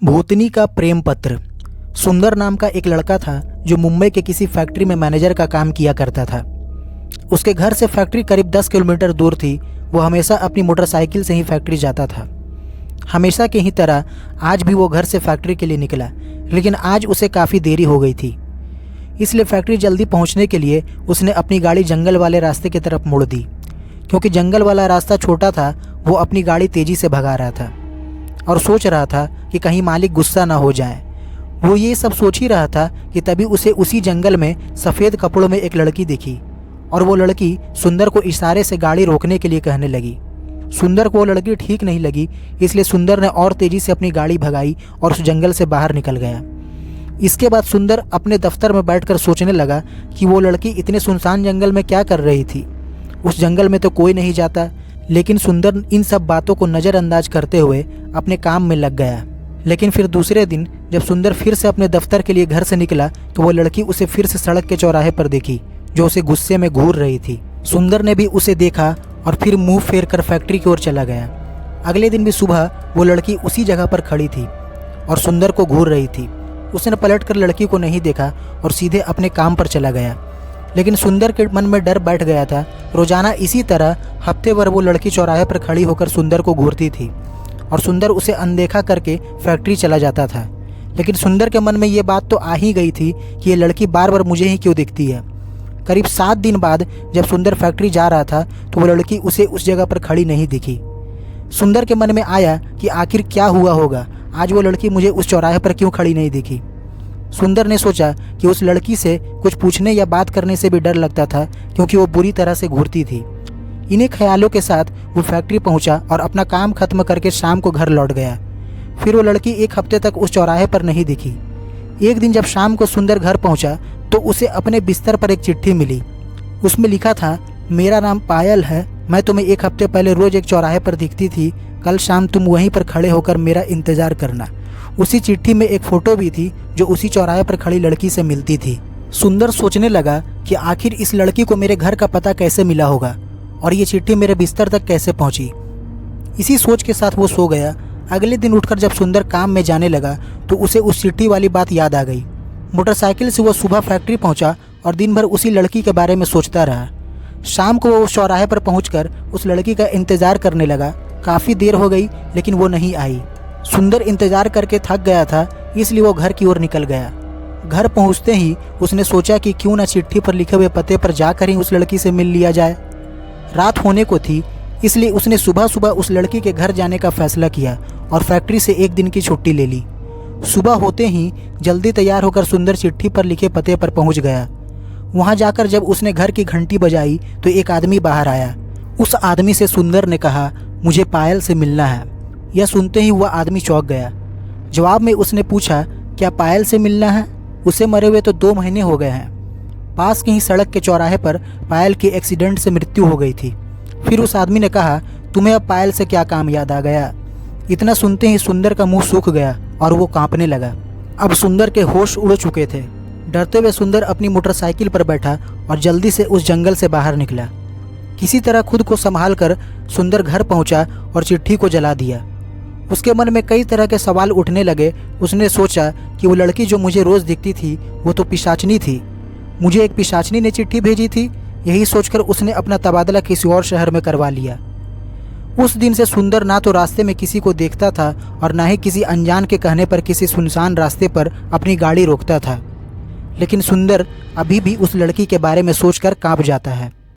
भूतनी का प्रेम पत्र। सुंदर नाम का एक लड़का था जो मुंबई के किसी फैक्ट्री में मैनेजर का काम किया करता था। उसके घर से फैक्ट्री करीब 10 किलोमीटर दूर थी। वो हमेशा अपनी मोटरसाइकिल से ही फैक्ट्री जाता था। हमेशा की ही तरह आज भी वो घर से फैक्ट्री के लिए निकला, लेकिन आज उसे काफ़ी देरी हो गई थी। इसलिए फैक्ट्री जल्दी पहुंचने के लिए उसने अपनी गाड़ी जंगल वाले रास्ते की तरफ मोड़ दी। क्योंकि जंगल वाला रास्ता छोटा था, वो अपनी गाड़ी तेज़ी से भगा रहा था और सोच रहा था कि कहीं मालिक गुस्सा ना हो जाए। वो ये सब सोच ही रहा था कि तभी उसे उसी जंगल में सफ़ेद कपड़ों में एक लड़की दिखी और वो लड़की सुंदर को इशारे से गाड़ी रोकने के लिए कहने लगी। सुंदर को वो लड़की ठीक नहीं लगी, इसलिए सुंदर ने और तेज़ी से अपनी गाड़ी भगाई और उस जंगल से बाहर निकल गया। इसके बाद सुंदर अपने दफ्तर में बैठकर सोचने लगा कि वो लड़की इतने सुनसान जंगल में क्या कर रही थी। उस जंगल में तो कोई नहीं जाता, लेकिन सुंदर इन सब बातों को नज़रअंदाज करते हुए अपने काम में लग गया। लेकिन फिर दूसरे दिन जब सुंदर फिर से अपने दफ्तर के लिए घर से निकला तो वो लड़की उसे फिर से सड़क के चौराहे पर देखी, जो उसे गुस्से में घूर रही थी। सुंदर ने भी उसे देखा और फिर मुंह फेर कर फैक्ट्री की ओर चला गया। अगले दिन भी सुबह वो लड़की उसी जगह पर खड़ी थी और सुंदर को घूर रही थी। उसने पलट कर लड़की को नहीं देखा और सीधे अपने काम पर चला गया। लेकिन सुंदर के मन में डर बैठ गया था। रोजाना इसी तरह हफ्ते भर वो लड़की चौराहे पर खड़ी होकर सुंदर को घूरती थी और सुंदर उसे अनदेखा करके फैक्ट्री चला जाता था। लेकिन सुंदर के मन में ये बात तो आ ही गई थी कि ये लड़की बार बार मुझे ही क्यों दिखती है। करीब 7 दिन बाद जब सुंदर फैक्ट्री जा रहा था तो वो लड़की उसे उस जगह पर खड़ी नहीं दिखी। सुंदर के मन में आया कि आखिर क्या हुआ होगा, आज वो लड़की मुझे उस चौराहे पर क्यों खड़ी नहीं दिखी। सुंदर ने सोचा कि उस लड़की से कुछ पूछने या बात करने से भी डर लगता था, क्योंकि वो बुरी तरह से घूरती थी। इन्हीं ख्यालों के साथ वो फैक्ट्री पहुंचा और अपना काम खत्म करके शाम को घर लौट गया। फिर वो लड़की 1 हफ्ते तक उस चौराहे पर नहीं दिखी। एक दिन जब शाम को सुंदर घर पहुंचा तो उसे अपने बिस्तर पर एक चिट्ठी मिली। उसमें लिखा था, मेरा नाम पायल है, मैं तुम्हें 1 हफ्ते पहले रोज़ एक चौराहे पर दिखती थी, कल शाम तुम वहीं पर खड़े होकर मेरा इंतज़ार करना। उसी चिट्ठी में एक फ़ोटो भी थी जो उसी चौराहे पर खड़ी लड़की से मिलती थी। सुंदर सोचने लगा कि आखिर इस लड़की को मेरे घर का पता कैसे मिला होगा और ये चिट्ठी मेरे बिस्तर तक कैसे पहुंची। इसी सोच के साथ वो सो गया। अगले दिन उठकर जब सुंदर काम में जाने लगा तो उसे उस चिट्ठी वाली बात याद आ गई। मोटरसाइकिल से वो सुबह फैक्ट्री पहुंचा और दिन भर उसी लड़की के बारे में सोचता रहा। शाम को वो उस चौराहे पर पहुंचकर उस लड़की का इंतज़ार करने लगा। काफ़ी देर हो गई लेकिन वो नहीं आई। सुंदर इंतज़ार करके थक गया था, इसलिए वो घर की ओर निकल गया। घर पहुंचते ही उसने सोचा कि क्यों ना चिट्ठी पर लिखे हुए पते पर जाकर ही उस लड़की से मिल लिया जाए। रात होने को थी, इसलिए उसने सुबह सुबह उस लड़की के घर जाने का फैसला किया और फैक्ट्री से 1 दिन की छुट्टी ले ली। सुबह होते ही जल्दी तैयार होकर सुंदर चिट्ठी पर लिखे पते पर पहुंच गया। वहां जाकर जब उसने घर की घंटी बजाई तो एक आदमी बाहर आया। उस आदमी से सुंदर ने कहा, मुझे पायल से मिलना है। यह सुनते ही वह आदमी चौंक गया। जवाब में उसने पूछा, क्या पायल से मिलना है? उसे मरे हुए तो 2 महीने हो गए हैं। पास के ही सड़क के चौराहे पर पायल की एक्सीडेंट से मृत्यु हो गई थी। फिर उस आदमी ने कहा, तुम्हें अब पायल से क्या काम याद आ गया? इतना सुनते ही सुंदर का मुंह सूख गया और वो कांपने लगा। अब सुंदर के होश उड़ चुके थे। डरते हुए सुंदर अपनी मोटरसाइकिल पर बैठा और जल्दी से उस जंगल से बाहर निकला। किसी तरह खुद को संभाल कर सुंदर घर पहुंचा और चिट्ठी को जला दिया। उसके मन में कई तरह के सवाल उठने लगे। उसने सोचा कि वो लड़की जो मुझे रोज़ दिखती थी वो तो पिशाचनी थी। मुझे एक पिशाचनी ने चिट्ठी भेजी थी। यही सोचकर उसने अपना तबादला किसी और शहर में करवा लिया। उस दिन से सुंदर ना तो रास्ते में किसी को देखता था और ना ही किसी अनजान के कहने पर किसी सुनसान रास्ते पर अपनी गाड़ी रोकता था। लेकिन सुंदर अभी भी उस लड़की के बारे में सोचकर कांप जाता है।